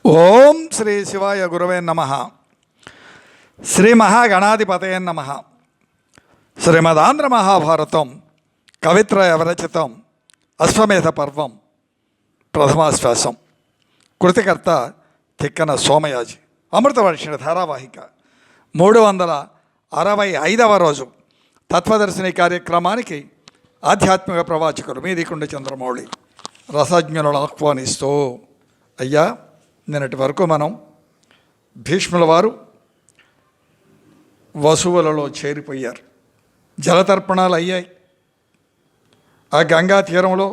ఓం శ్రీ శివాయ గురవే నమ. శ్రీ మహాగణాధిపతయ నమ. శ్రీమదాంధ్ర మహాభారతం కవిత్రయ విరచితం అశ్వమేధ పర్వం ప్రథమాశ్వాసం. కృతికర్త తిక్కన సోమయాజి. అమృతవర్షిణి ధారావాహిక 365వ రోజు తత్వదర్శిని కార్యక్రమానికి ఆధ్యాత్మిక ప్రవాచకులు మీదికుండ చంద్రమౌళి రసజ్ఞులను ఆహ్వానిస్తూ, అయ్యా, నిన్నటి వరకు మనం భీష్ముల వారు వసువులలో చేరిపోయారు. జలతర్పణాలు అయ్యాయి. ఆ గంగా తీరంలో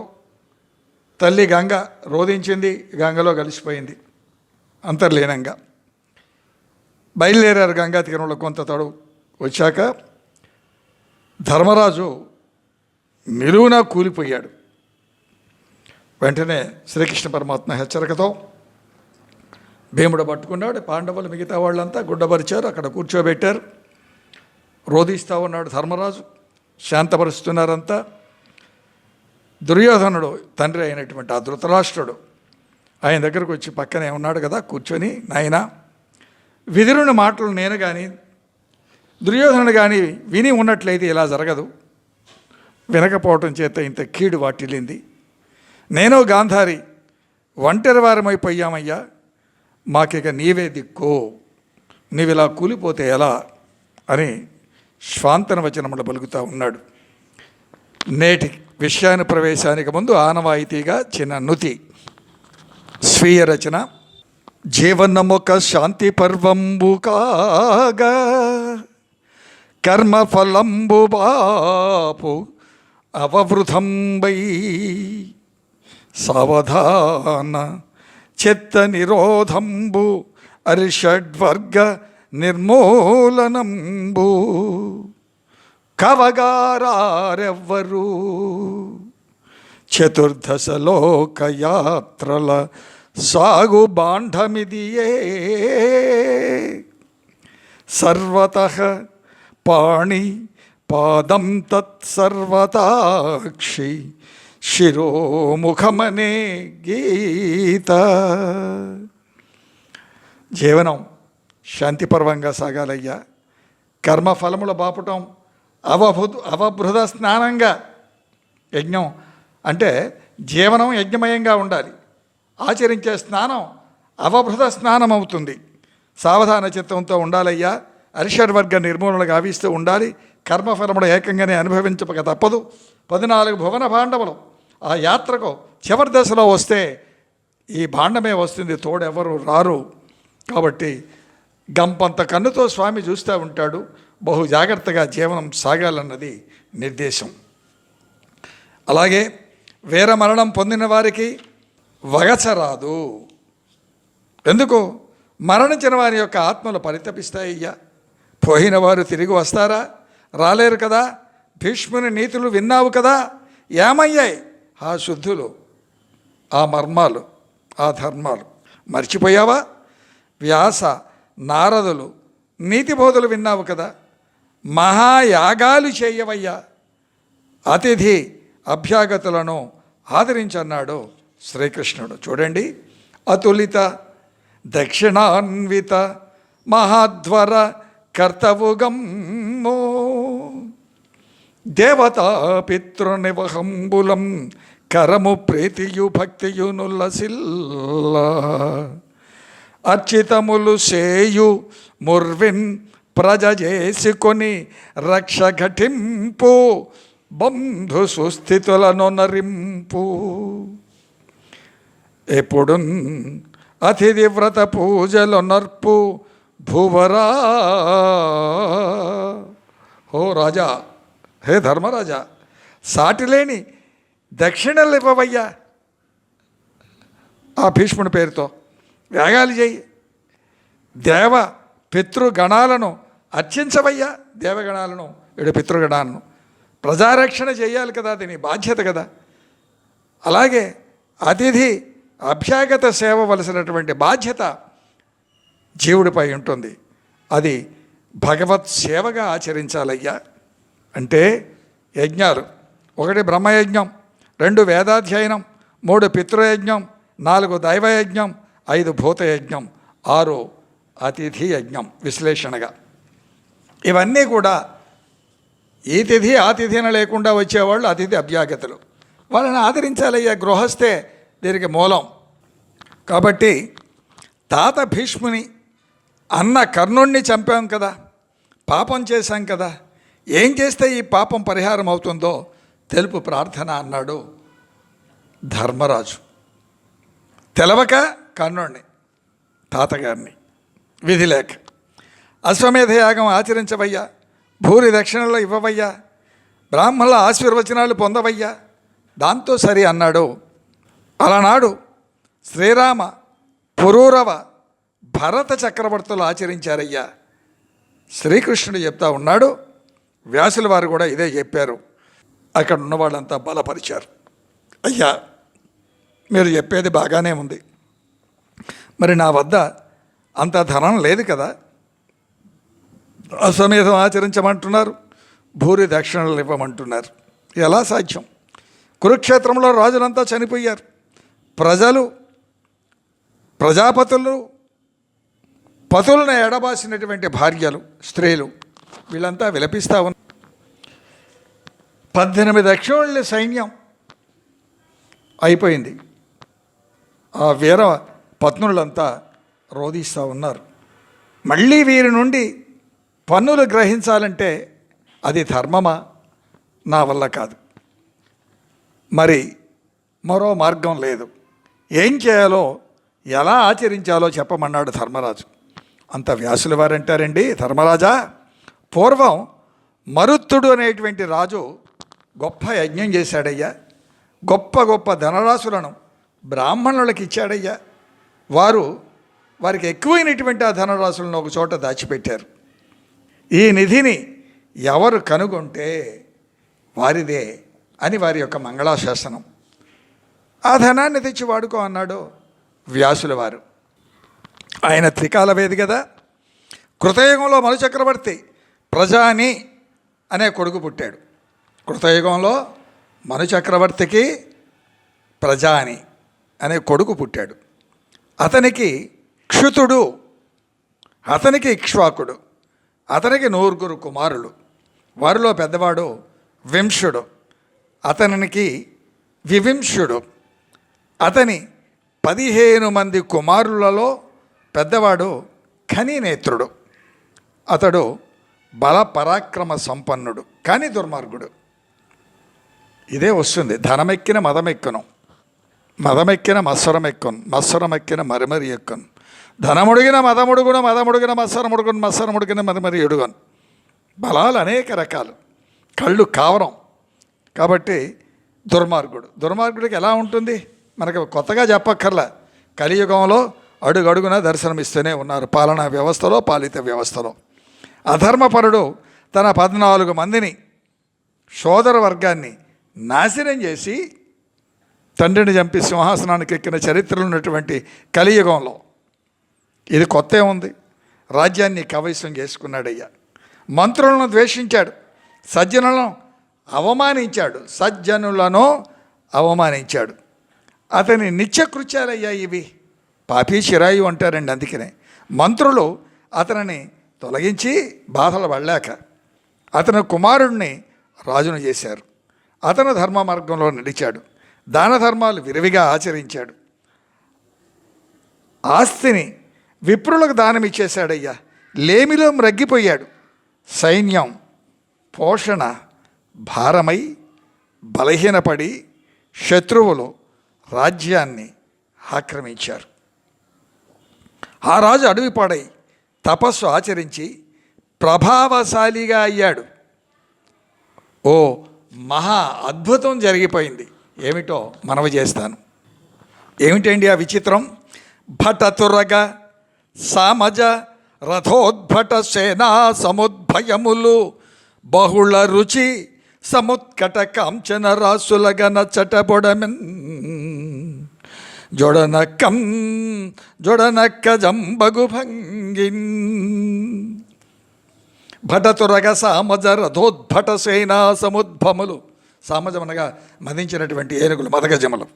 తల్లి గంగ రోధించింది, గంగలో కలిసిపోయింది అంతర్లీనంగా. బయలుదేరారు గంగా తీరంలో. కొంత తడు వచ్చాక ధర్మరాజు నిలువునా కూలిపోయాడు. వెంటనే శ్రీకృష్ణ పరమాత్మ హెచ్చరికతో భీముడు పట్టుకున్నాడు. పాండవులు మిగతా వాళ్ళంతా గుడ్డపరిచారు, అక్కడ కూర్చోబెట్టారు. రోధిస్తూ ఉన్నాడు ధర్మరాజు, శాంతపరుస్తున్నారంతా. దుర్యోధనుడు తండ్రి అయినటువంటి ఆ ధృతరాష్ట్రుడు ఆయన దగ్గరకు వచ్చి పక్కనే ఉన్నాడు కదా కూర్చొని, నాయనా, విదురుని మాటలు నేను కానీ దుర్యోధనుడు కానీ విని ఉన్నట్లయితే ఇలా జరగదు. వినకపోవటం చేత ఇంత కీడు వాటిల్లింది. నేను గాంధారి ఒంటరి వారమైపోయామయ్యా, మాకిక నీవే దిక్కు, నీవిలా కూలిపోతే ఎలా అని శ్వాంతన వచనములు పలుకుతూ ఉన్నాడు. నేటి విషయాన్ని ప్రవేశానికి ముందు ఆనవాయితీగా చిన్న నుతి. స్వీయ రచన. జీవనముక శాంతి పర్వంబు కాగా కర్మఫలంబు బాపు అవవృతంబై సావధాన చిత్త నిరోధంబు అరిషడ్వర్గ నిర్మూలనంబు కవగారెవ్వరు చతుర్దశ లోకయాత్రల సాగు బాంఢమిదియే సర్వతః పాణి పాదం తత్సర్వతాక్షి శిరోముఖమనే గీత. జీవనం శాంతిపర్వంగా సాగాలయ్యా. కర్మఫలములు బాపటం అవబృధ స్నానంగా. యజ్ఞం అంటే జీవనం యజ్ఞమయంగా ఉండాలి. ఆచరించే స్నానం అవబృధ స్నానం అవుతుంది. సావధాన చిత్తంతో ఉండాలయ్యా. అరిషడ్వర్గ నిర్మూలన గావిస్తూ ఉండాలి. కర్మఫలములు ఏకంగానే అనుభవించక తప్పదు. 14 భువన భాండములు ఆ యాత్రకు చివరి దశలో వస్తే ఈ భాండమే వస్తుంది, తోడెవరు రారు. కాబట్టి గంపంత కన్నుతో స్వామి చూస్తూ ఉంటాడు. బహు జాగ్రత్తగా జీవనం సాగాలన్నది నిర్దేశం. అలాగే వీర మరణం పొందిన వారికి వగచరాదు. ఎందుకు? మరణించిన వారి యొక్క ఆత్మలు పరితపిస్తాయ్యా. పోయిన వారు తిరిగి వస్తారా? రాలేరు కదా. భీష్ముని నీతులు విన్నావు కదా, ఏమయ్యాయి ఆ శుద్ధులు, ఆ మర్మాలు, ఆ ధర్మాలు మర్చిపోయావా? వ్యాస నారదులు నీతిబోధులు విన్నావు కదా, మహాయాగాలు చేయవయ్యా. అతిథి అభ్యాగతులను ఆదరించన్నాడు శ్రీకృష్ణుడు. చూడండి, అతులిత దక్షిణాన్విత మహాధ్వర కర్తవుగమ్మో దేవతా పితృనివహంబులం కరము ప్రీతియు భక్తియు నుల్లసిల్ల అర్చితములు సేయు ముర్విన్ ప్రజ చేసుకొని రక్ష ఘటింపు బంధు సుస్థితులను నరింపు ఎప్పుడు అతిథి వ్రత పూజలు నర్పు భూవరా. ఓ రాజా, హే ధర్మరాజా, సాటిలేని దక్షిణలు ఇవ్వవయ్యా. ఆ భీష్ముని పేరుతో యాగాలు చేయి. దేవ పితృగణాలను అర్చించవయ్యా. దేవగణాలను, ఇడు పితృగణాలను ప్రజారక్షణ చేయాలి కదా, అది నీ బాధ్యత కదా. అలాగే అతిథి అభ్యాగత సేవ వలసినటువంటి బాధ్యత జీవుడిపై ఉంటుంది. అది భగవత్ సేవగా ఆచరించాలయ్యా. అంటే యజ్ఞాలు: 1 బ్రహ్మయజ్ఞం, 2 వేదాధ్యయనం, 3 పితృయజ్ఞం, 4 దైవయజ్ఞం, 5 భూతయజ్ఞం, 6 అతిథి యజ్ఞం విశ్లేషణగా. ఇవన్నీ కూడా ఈ తిథి ఆ తిథిన లేకుండా వచ్చేవాళ్ళు అతిథి అభ్యాగతులు. వాళ్ళని ఆదరించాలయ్యా, గృహస్థే దీనికి మూలం. కాబట్టి తాత భీష్ముని, అన్న కర్ణుణ్ణి చంపాం కదా, పాపం చేశాం కదా, ఏం చేస్తే ఈ పాపం పరిహారం అవుతుందో తెలుపు ప్రార్థన అన్నాడు ధర్మరాజు. తెలవక కర్ణుణ్ణి, తాతగారిని, విధి లేక అశ్వమేధ యాగం ఆచరించవయ్యా, భూరి దక్షిణలో ఇవ్వవయ్యా, బ్రాహ్మణుల ఆశీర్వచనాలు పొందవయ్యా, దాంతో సరి అన్నాడు. అలనాడు శ్రీరామ, పురూరవ, భరత చక్రవర్తులు ఆచరించారయ్యా. శ్రీకృష్ణుడు చెప్తా ఉన్నాడు, వ్యాసుల వారు కూడా ఇదే చెప్పారు. అక్కడ ఉన్న వాళ్ళంతా బలపరిచారు. అయ్యా, మీరు చెప్పేది బాగానే ఉంది, మరి నా వద్ద అంత ధనం లేదు కదా, అశ్వమేధం ఆచరించమంటున్నారు, భూరి దక్షిణలు ఇవ్వమంటున్నారు, ఎలా సాధ్యం? కురుక్షేత్రంలో రాజులంతా చనిపోయారు, ప్రజాపతులు, పతులను ఎడబాసినటువంటి భార్యలు, స్త్రీలు, వీళ్ళంతా విలపిస్తూ ఉన్నారు. 18 అక్షోళ్ళ సైన్యం అయిపోయింది. ఆ వీర పత్నులంతా రోధిస్తూ ఉన్నారు. మళ్ళీ వీరి నుండి పన్నులు గ్రహించాలంటే అది ధర్మమా? నా వల్ల కాదు, మరి మరో మార్గం లేదు, ఏం చేయాలో ఎలా ఆచరించాలో చెప్పమన్నాడు ధర్మరాజు. అంత వ్యాసుల వారంటారండి, ధర్మరాజా, పూర్వం మరుత్తుడు అనేటువంటి రాజు గొప్ప యజ్ఞం చేశాడయ్యా, గొప్ప గొప్ప ధనరాశులను బ్రాహ్మణులకు ఇచ్చాడయ్యా. వారికి ఎక్కువైనటువంటి ఆ ధనరాశులను ఒక చోట దాచిపెట్టారు. ఈ నిధిని ఎవరు కనుగొంటే వారిదే అని వారి యొక్క మంగళాశాసనం. ఆ ధనాన్ని తెచ్చి వాడుకో అన్నాడు వ్యాసుల వారు. ఆయన త్రికాలవేది కదా. కృతయుగంలో మను చక్రవర్తి ప్రజాని అనే కొడుకు పుట్టాడు. కృతయుగంలో మను చక్రవర్తికి ప్రజాని అనే కొడుకు పుట్టాడు. అతనికి క్షుతుడు, అతనికి ఇక్ష్వాకుడు, అతనికి 9 కుమారులు. వారిలో పెద్దవాడు వింశుడు, అతనికి వివింశుడు. అతని 15 మంది కుమారులలో పెద్దవాడు ఖనినేత్రుడు. అతడు బల పరాక్రమ సంపన్నుడు, కానీ దుర్మార్గుడు. ఇదే వస్తుంది, ధనమెక్కిన మదమెక్కును, మదమెక్కిన మత్సరమెక్కును, మత్సరమెక్కిన మరిమరి ఎక్కును, ధనముడిగిన మదముడుగును, మదముడిగిన మత్సరముడుగును, మత్సరముడిగిన మరిమరి ఎడుగను. బలాలు అనేక రకాలు, కళ్ళు కావరం. కాబట్టి దుర్మార్గుడికి ఎలా ఉంటుంది మనకు కొత్తగా చెప్పక్కర్లా. కలియుగంలో అడుగడుగున దర్శనమిస్తూనే ఉన్నారు, పాలనా వ్యవస్థలో, పాలిత వ్యవస్థలో. అధర్మపరుడు తన 14 మందిని, సోదర వర్గాన్ని నాశనం చేసి తండ్రిని చంపి సింహాసనానికి ఎక్కిన చరిత్రలు ఉన్నటువంటి కలియుగంలో ఇది కొత్త ఉంది. రాజ్యాన్ని కవైసం చేసుకున్నాడయ్యా. మంత్రులను ద్వేషించాడు, సజ్జనులను అవమానించాడు. అతని నిత్యకృత్యాలయ్యా ఇవి. పాపి చిరాయు అంటారండి. అందుకనే మంత్రులు అతనిని తొలగించి బాధలు పడలేక అతని కుమారుడిని రాజును చేశారు. అతను ధర్మ మార్గంలో నడిచాడు, దాన ధర్మాలు విరివిగా ఆచరించాడు, ఆస్తిని విప్రులకు దానం ఇచ్చేశాడయ్యా. లేమిలో మ్రగ్గిపోయాడు. సైన్యం పోషణ భారమై బలహీనపడి శత్రువులు రాజ్యాన్ని ఆక్రమించారు. ఆ రాజు అడవిపాడై తపస్సు ఆచరించి ప్రభావశాలిగా అయ్యాడు. ఓ మహా అద్భుతం జరిగిపోయింది. ఏమిటో మనవి చేస్తాను. ఏమిటండి ఆ విచిత్రం? భటతురగ సామజ రథోద్భట సేనా సముద్భయములు బహుళ రుచి సముత్కట కాంచన రాసులగన చటబొడమెన్ జొడనక్క జంబగు భంగిన్. భటతురగ సామజ రథోద్భట సేనా సముద్భములు. సామజమనగా మదించినటువంటి ఏనుగులు, మదగజములు.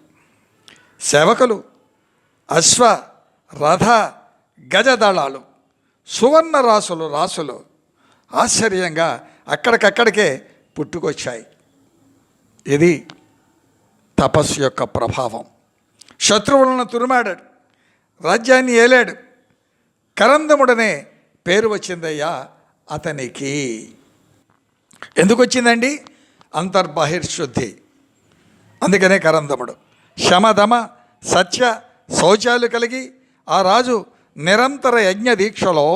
సేవకులు, అశ్వ రథ గజదళాలు, సువర్ణ రాసులు ఆశ్చర్యంగా అక్కడికక్కడికే పుట్టుకొచ్చాయి. ఇది తపస్సు యొక్క ప్రభావం. శత్రువులను తురుమాడాడు, రాజ్యాన్ని ఏలాడు. కరందముడనే పేరు వచ్చిందయ్యా అతనికి. ఎందుకు వచ్చిందండి? అంతర్బహిర్శుద్ధి. అందుకనే కరందముడు. శమధమ సత్య శౌచాలు కలిగి ఆ రాజు నిరంతర యజ్ఞ దీక్షలో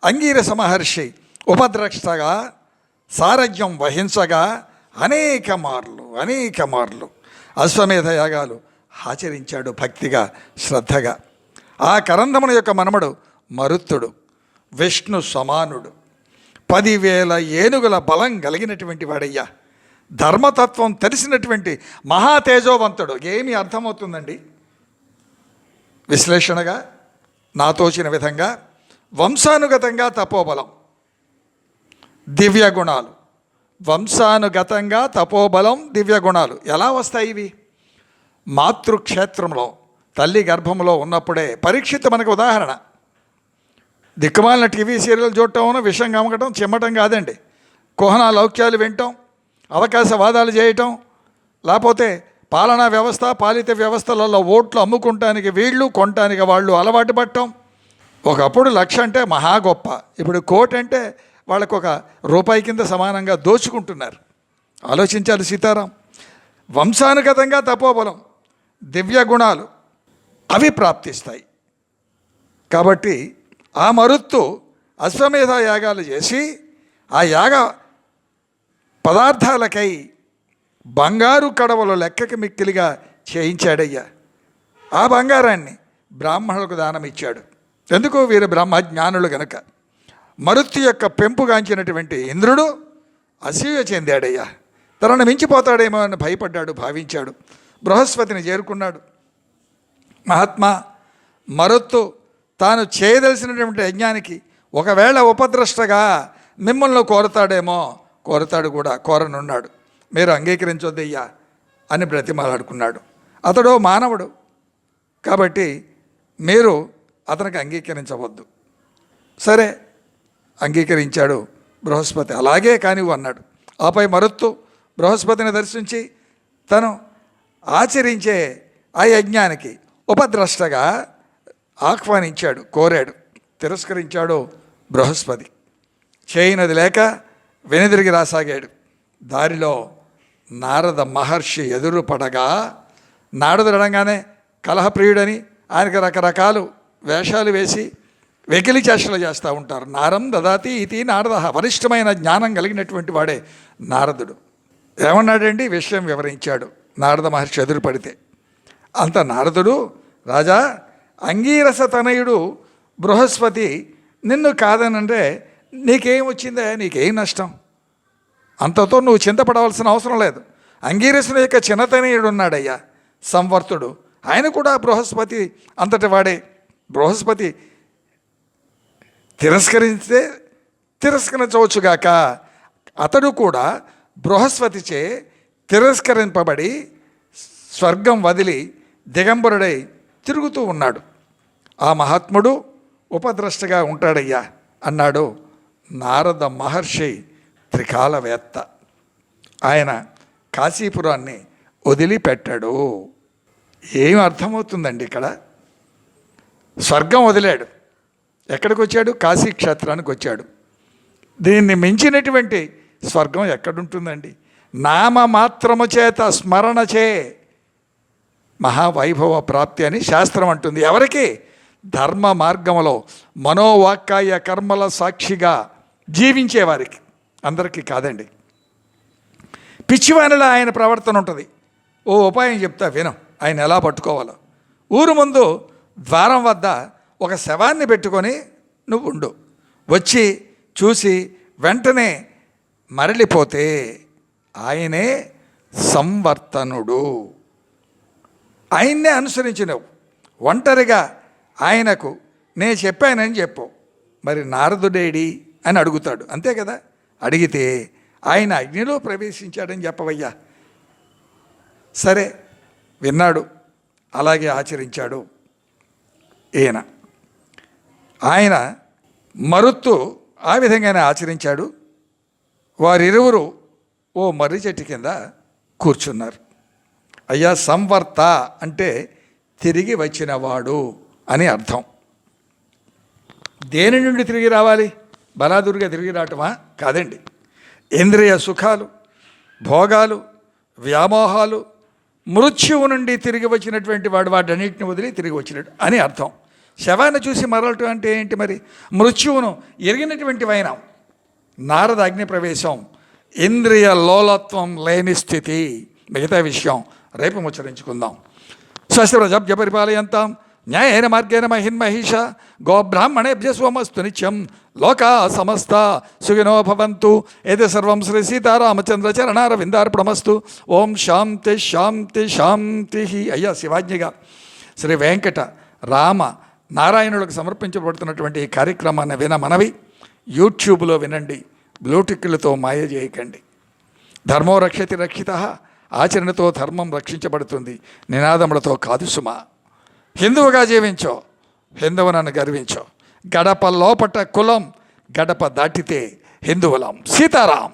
అంగీరస మహర్షి ఉపద్రష్టగా సారథ్యం వహించగా అనేక మార్లు అశ్వమేధ యాగాలు ఆచరించాడు భక్తిగా, శ్రద్ధగా. ఆ కరందముని యొక్క మనమడు మరుత్తుడు, విష్ణు సమానుడు, 10,000 ఏనుగుల బలం కలిగినటువంటి వాడయ్యా. ధర్మతత్వం తెలిసినటువంటి మహాతేజోవంతుడు. ఏమి అర్థమవుతుందండి? విశ్లేషణగా నా తోచిన విధంగా వంశానుగతంగా తపోబలం, దివ్య గుణాలు. వంశానుగతంగా తపోబలం, దివ్య గుణాలు ఎలా వస్తాయి? ఇవి మాతృక్షేత్రంలో తల్లి గర్భంలో ఉన్నప్పుడే. పరీక్షిత్ మనకు ఉదాహరణ. దిక్కుమాలిన టీవీ సీరియల్ చూడటం, విషం కమ్మకటం, చిమ్మటం కాదండి. కుహనా లౌక్యాలు వినటం, అవకాశవాదాలు చేయటం, లేకపోతే పాలనా వ్యవస్థ, పాలిత వ్యవస్థలలో ఓట్లు అమ్ముకుంటానికి వీళ్ళు, కొనటానికి వాళ్ళు అలవాటు పడటం. ఒకప్పుడు లక్ష అంటే మహా గొప్ప, ఇప్పుడు కోటి అంటే వాళ్ళకు ₹1 కింద సమానంగా దోచుకుంటున్నారు. ఆలోచించాలి సీతారాం. వంశానుగతంగా తపోబలం, దివ్య గుణాలు అవి ప్రాప్తిస్తాయి. కాబట్టి ఆ మరుత్తు అశ్వమేధ యాగాలు చేసి ఆ యాగ పదార్థాలకై బంగారు కడవలు లెక్కకి మిక్కిలిగా చేయించాడయ్యా. ఆ బంగారాన్ని బ్రాహ్మణులకు దానం ఇచ్చాడు. ఎందుకు? వీరు బ్రహ్మజ్ఞానులు గనక. మరుత్తు యొక్క పెంపుగాంచినటువంటి ఇంద్రుడు అసూయ చెందాడయ్యా. తనను మించిపోతాడేమో అని భయపడ్డాడు, భావించాడు. బృహస్పతిని చేరుకున్నాడు. మహాత్మా, మరుత్తు తాను చేయదలసినటువంటి యజ్ఞానికి ఒకవేళ ఉపద్రష్టగా మిమ్మల్ని కోరతాడు కూడా, కోరనున్నాడు. మీరు అంగీకరించొద్దయ్యా అని బ్రతిమాలాడుకున్నాడు. అతడు మానవుడు కాబట్టి మీరు అతనికి అంగీకరించవద్దు. సరే, అంగీకరించాడు బృహస్పతి. అలాగే కానివ్వు అన్నాడు. ఆపై మరుత్తు బృహస్పతిని దర్శించి తను ఆచరించే ఆ యజ్ఞానికి ఉపద్రష్టగా ఆహ్వానించాడు, కోరాడు. తిరస్కరించాడు బృహస్పతి. చేయనది లేక వెనుదిరిగి రాసాగాడు. దారిలో నారద మహర్షి ఎదురు పడగా, నారదుడు అనగానే కలహప్రియుడని ఆయనకు రకరకాలు వేషాలు వేసి వెకిలి చేష్టలు చేస్తూ ఉంటారు. నారం దదాతి ఇది నారద. వరిష్టమైన జ్ఞానం కలిగినటువంటి వాడే నారదుడు. ఏమన్నాడండి? విషయం వివరించాడు. నారద మహర్షి ఎదురు పడితే అంత నారదుడు, రాజా, అంగీరస తనయుడు బృహస్పతి నిన్ను కాదనంటే నీకేం వచ్చిందా? నీకేం నష్టం? అంతతో నువ్వు చింతపడవలసిన అవసరం లేదు. అంగీరసుని యొక్క చిన్నతనయుడు ఉన్నాడయ్యా, సంవర్తుడు. ఆయన కూడా బృహస్పతి అంతటి వాడే. బృహస్పతి తిరస్కరిస్తే తిరస్కరించవచ్చుగాక, అతడు కూడా బృహస్పతిచే తిరస్కరింపబడి స్వర్గం వదిలి దిగంబరుడై తిరుగుతూ ఉన్నాడు. ఆ మహాత్ముడు ఉపద్రష్టగా ఉంటాడయ్యా అన్నాడు నారద మహర్షి, త్రికాలవేత్త. ఆయన కాశీపురాన్ని వదిలిపెట్టాడు. ఏం అర్థమవుతుందండి ఇక్కడ? స్వర్గం వదిలాడు. ఎక్కడికి వచ్చాడు? కాశీ క్షేత్రానికి వచ్చాడు. దీన్ని మించినటువంటి స్వర్గం ఎక్కడుంటుందండి? నామమాత్రము చేత స్మరణచే మహావైభవ ప్రాప్తి అని శాస్త్రం అంటుంది. ఎవరికి? ధర్మ మార్గంలో మనోవాక్కాయ కర్మల సాక్షిగా జీవించేవారికి, అందరికీ కాదండి. పిచ్చివానిలా ఆయన ప్రవర్తన ఉంటుంది. ఓ ఉపాయం చెప్తా విను, ఆయన ఎలా పట్టుకోవాలో. ఊరు ముందు ద్వారం వద్ద ఒక శవాన్ని పెట్టుకొని నువ్వు ఉండు. వచ్చి చూసి వెంటనే మరలిపోతే ఆయనే సంవర్తనుడు. ఆయన్నే అనుసరించినవు. ఒంటరిగా ఆయనకు నేను చెప్పానని చెప్పు. మరి నారదుడేడి అని అడుగుతాడు, అంతే కదా? అడిగితే ఆయన అగ్నిలో ప్రవేశించాడని చెప్పవయ్యా. సరే, విన్నాడు, అలాగే ఆచరించాడు. ఈయన. ఆయన మరుత్తు ఆ విధంగానే ఆచరించాడు. వారిరువురు ఓ మర్రి చెట్టు కింద కూర్చున్నారు. అయ్యా, సంవర్త అంటే తిరిగి వచ్చినవాడు అని అర్థం. దేని నుండి తిరిగి రావాలి? బలాదురుగా తిరిగి రావటమా? కాదండి. ఇంద్రియ సుఖాలు, భోగాలు, వ్యామోహాలు, మృత్యువు నుండి తిరిగి వచ్చినటువంటి వాడు వాటన్నిటిని వదిలి తిరిగి వచ్చినట్టు అని అర్థం. శవాన్ని చూసి మరలటం అంటే ఏంటి మరి? మృత్యువును ఎరిగినటువంటి వైనం. నారద అగ్ని ప్రవేశం, ఇంద్రియ లోలత్వం లేని స్థితి. మిగతా విషయం రేపు ముచ్చరించుకుందాం. స్వస్తి పరిపాలయంతాం న్యాయేన మార్గేణ మహిన్మహిష గోబ్రాహ్మణేభ్య స్వమస్తు నిత్యం లోకా సమస్త సుఖినో భవంతు. ఏది సర్వం శ్రీ సీతారామచంద్ర చరణారవిందార్పణమస్తు. ఓం శాంతి శాంతి శాంతి. అయ్యా, శివాజ్ఞగా శ్రీ వెంకట రామ నారాయణులకు సమర్పించబడుతున్నటువంటి ఈ కార్యక్రమాన్ని వినమనవి. యూట్యూబ్లో వినండి, బ్లూటిక్లతో మాయ చేయకండి. ధర్మో రక్షతి రక్షిత. ఆచరణతో ధర్మం రక్షించబడుతుంది, నినాదములతో కాదు సుమా. హిందువుగా జీవించో, హిందువునన్ను గర్వించో. గడప లోపట కులం, గడప దాటితే హిందువులం. సీతారాం.